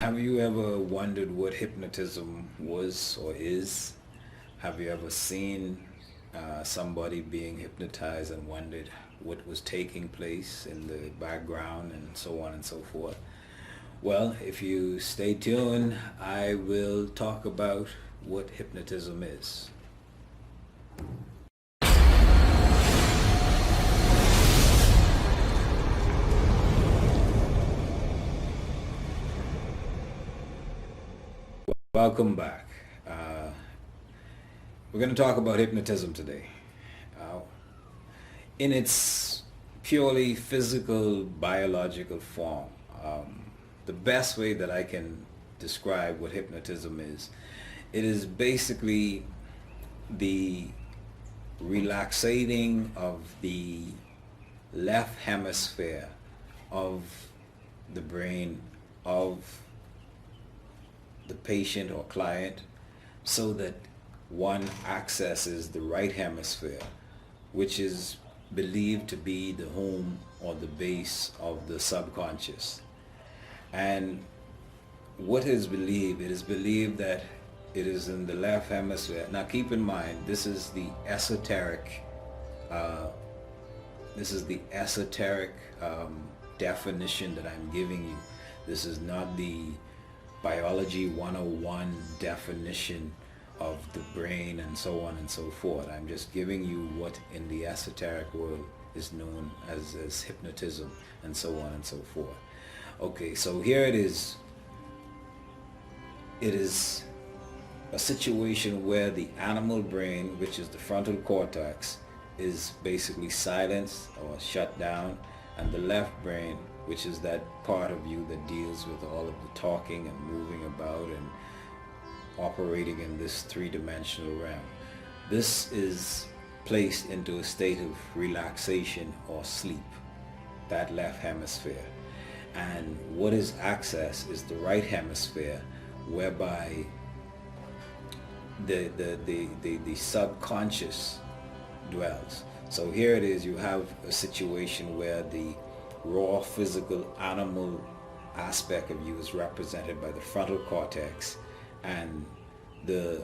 Have you ever wondered what hypnotism was or is? Have you ever seen somebody being hypnotized and wondered what was taking place in the background and so on and so forth? Well, if you stay tuned, I will talk about what hypnotism is. Welcome back. We're going to talk about hypnotism today. Uh, in its purely physical, biological form, the best way that I can describe what hypnotism is, it is basically the relaxating of the left hemisphere of the brain of the patient or client so that one accesses the right hemisphere, which is believed to be the home or the base of the subconscious. And what is believed? It is believed that it is in the left hemisphere. Now keep in mind, this is the esoteric uh, definition that I'm giving you. This is not the biology 101 definition of the brain and so on and so forth. I'm just giving you what in the esoteric world is known as hypnotism and so on and so forth. Okay, so here it is. It is a situation where the animal brain, which is the frontal cortex, is basically silenced or shut down, and the left brain, which is that part of you that deals with all of the talking and moving about and operating in this three-dimensional realm. This is placed into a state of relaxation or sleep, that left hemisphere. And what is accessed is the right hemisphere, whereby the subconscious dwells. So here it is, you have a situation where the raw physical animal aspect of you is represented by the frontal cortex, and the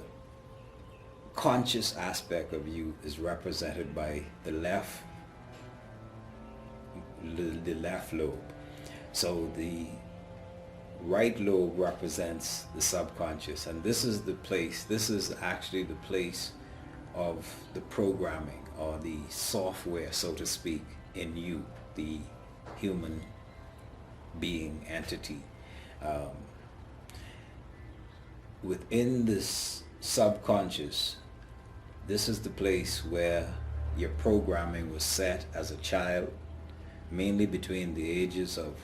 conscious aspect of you is represented by the left lobe. So the right lobe represents the subconscious, and this is actually the place of the programming or the software, so to speak, in you, the human being entity. Within this subconscious, this is the place where your programming was set as a child, mainly between the ages of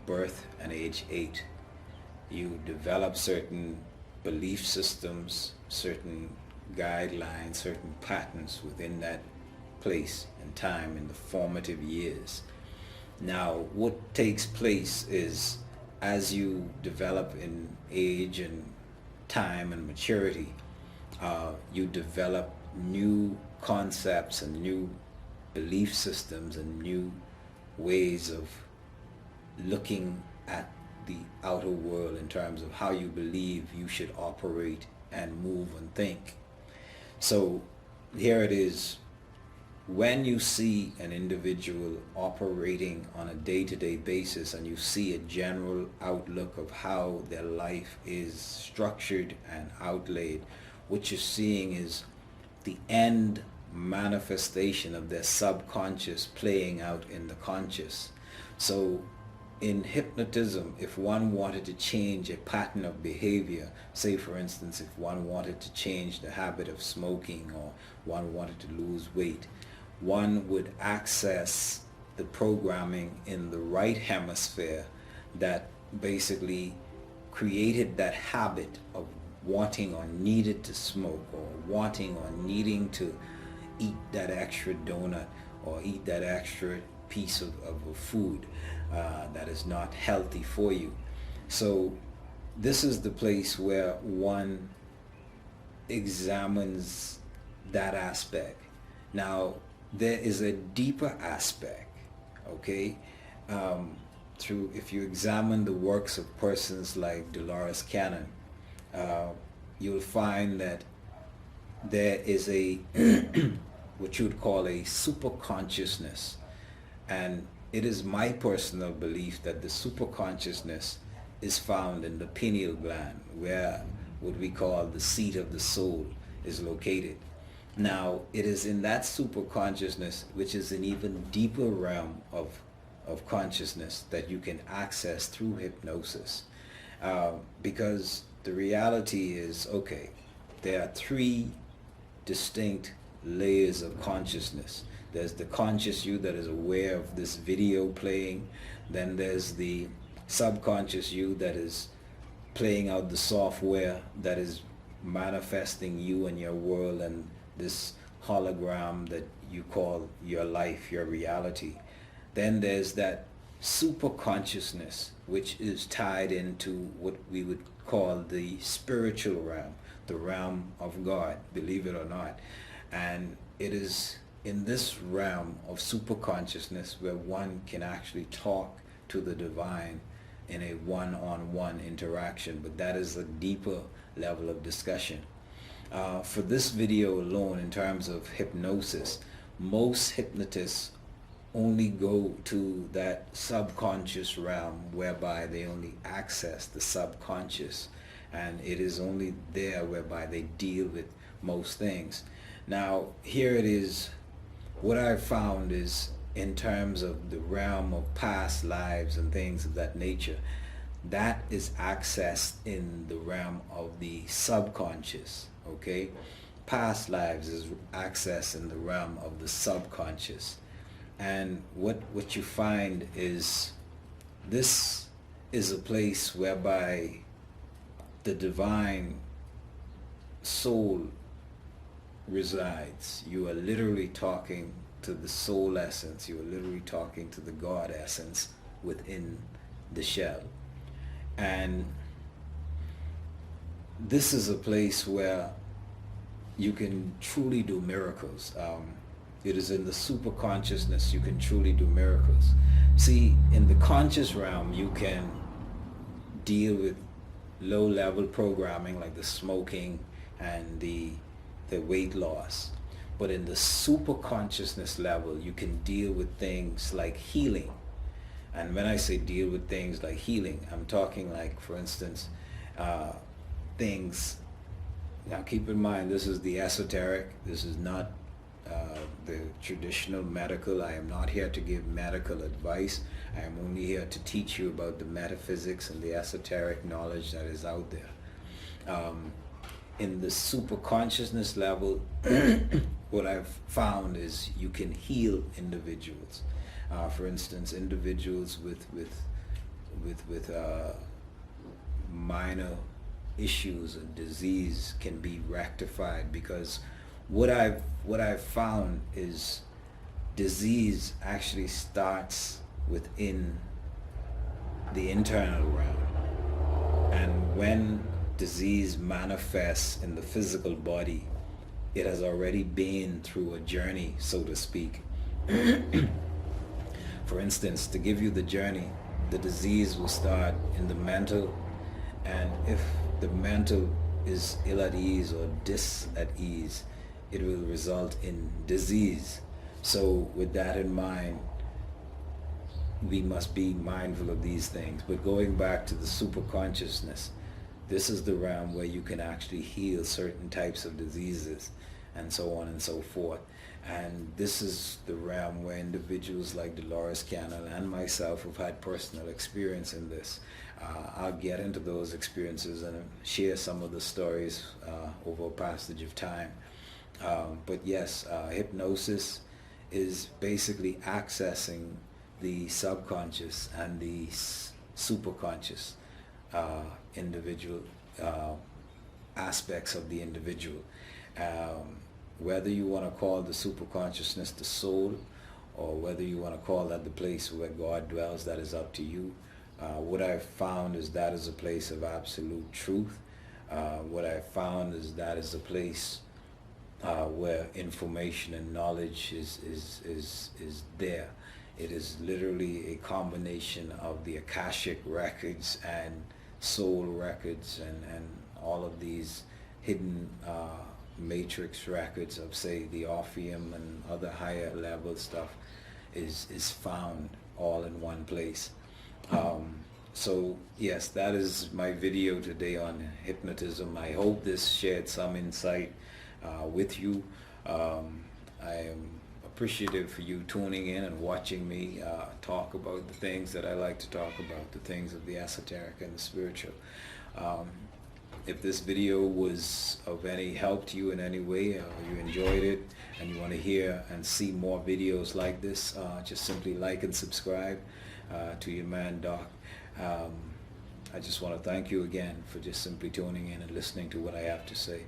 birth and age 8. You develop certain belief systems, certain guidelines, certain patterns within that place and time in the formative years. Now, what takes place is, as you develop in age and time and maturity, you develop new concepts and new belief systems and new ways of looking at the outer world in terms of how you believe you should operate and move and think. So here it is. When you see an individual operating on a day-to-day basis and you see a general outlook of how their life is structured and outlaid, what you're seeing is the end manifestation of their subconscious playing out in the conscious. So in hypnotism, if one wanted to change a pattern of behavior, say for instance, if one wanted to change the habit of smoking or one wanted to lose weight, one would access the programming in the right hemisphere that basically created that habit of wanting or needed to smoke or wanting or needing to eat that extra donut or eat that extra piece of food that is not healthy for you. So this is the place where one examines that aspect. Now, there is a deeper aspect, okay? if you examine the works of persons like Dolores Cannon, you'll find that there is a what you would call a super consciousness, and it is my personal belief that the super consciousness is found in the pineal gland, where what we call the seat of the soul is located. Now, it is in that super consciousness, which is an even deeper realm of consciousness, that you can access through hypnosis. Because the reality is, okay, there are three distinct layers of consciousness. There's the conscious you that is aware of this video playing. Then there's the subconscious you that is playing out the software that is manifesting you and your world and this hologram that you call your life, your reality. Then there's that super consciousness, which is tied into what we would call the spiritual realm, the realm of God, believe it or not. And it is in this realm of super consciousness where one can actually talk to the divine in a one-on-one interaction, but that is a deeper level of discussion. For this video alone, in terms of hypnosis, most hypnotists only go to that subconscious realm, whereby they only access the subconscious, and it is only there whereby they deal with most things. Now, here it is. What I've found is, in terms of the realm of past lives and things of that nature, that is accessed in the realm of the subconscious. Okay, past lives is accessed in the realm of the subconscious. And what you find is, this is a place whereby the divine soul resides. You are literally talking to the soul essence. You are literally talking to the God essence within the shell. And this is a place where you can truly do miracles. It is in the super consciousness you can truly do miracles. See, in the conscious realm, you can deal with low-level programming like the smoking and the weight loss. But in the super consciousness level, you can deal with things like healing. And when I say deal with things like healing, I'm talking like, for instance, things. Now keep in mind, this is the esoteric. This is not the traditional medical. I am not here to give medical advice. I am only here to teach you about the metaphysics and the esoteric knowledge that is out there. In the super consciousness level, what I've found is you can heal individuals. For instance, individuals with minor issues and disease can be rectified, because what I've found is disease actually starts within the internal realm, and when disease manifests in the physical body, it has already been through a journey, so to speak. For instance, to give you the journey, the disease will start in the mental, and if the mental is ill at ease or dis at ease, it will result in disease. So with that in mind, we must be mindful of these things. But going back to the super consciousness, this is the realm where you can actually heal certain types of diseases and so on and so forth. And this is the realm where individuals like Dolores Cannon and myself have had personal experience in this. I'll get into those experiences and share some of the stories over a passage of time. But yes, hypnosis is basically accessing the subconscious and the superconscious individual aspects of the individual. Whether you want to call the superconsciousness the soul, or whether you want to call that the place where God dwells, that is up to you. What I've found is that is a place of absolute truth. What I've found is that is a place where information and knowledge is there. It is literally a combination of the Akashic records and soul records and all of these hidden matrix records of, say, the Orpheum and other higher level stuff is found all in one place. So yes, that is my video today on hypnotism. I hope this shared some insight with you. I am appreciative for you tuning in and watching me talk about the things that I like to talk about, the things of the esoteric and the spiritual. If this video was of any help to you in any way, or you enjoyed it and you want to hear and see more videos like this, just simply like and subscribe to your man Doc. I just want to thank you again for just simply tuning in and listening to what I have to say.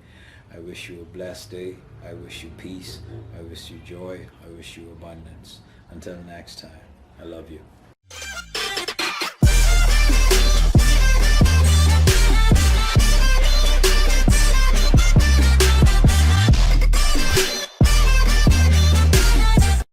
I wish you a blessed day. I wish you peace. I wish you joy. I wish you abundance. Until next time, I love you.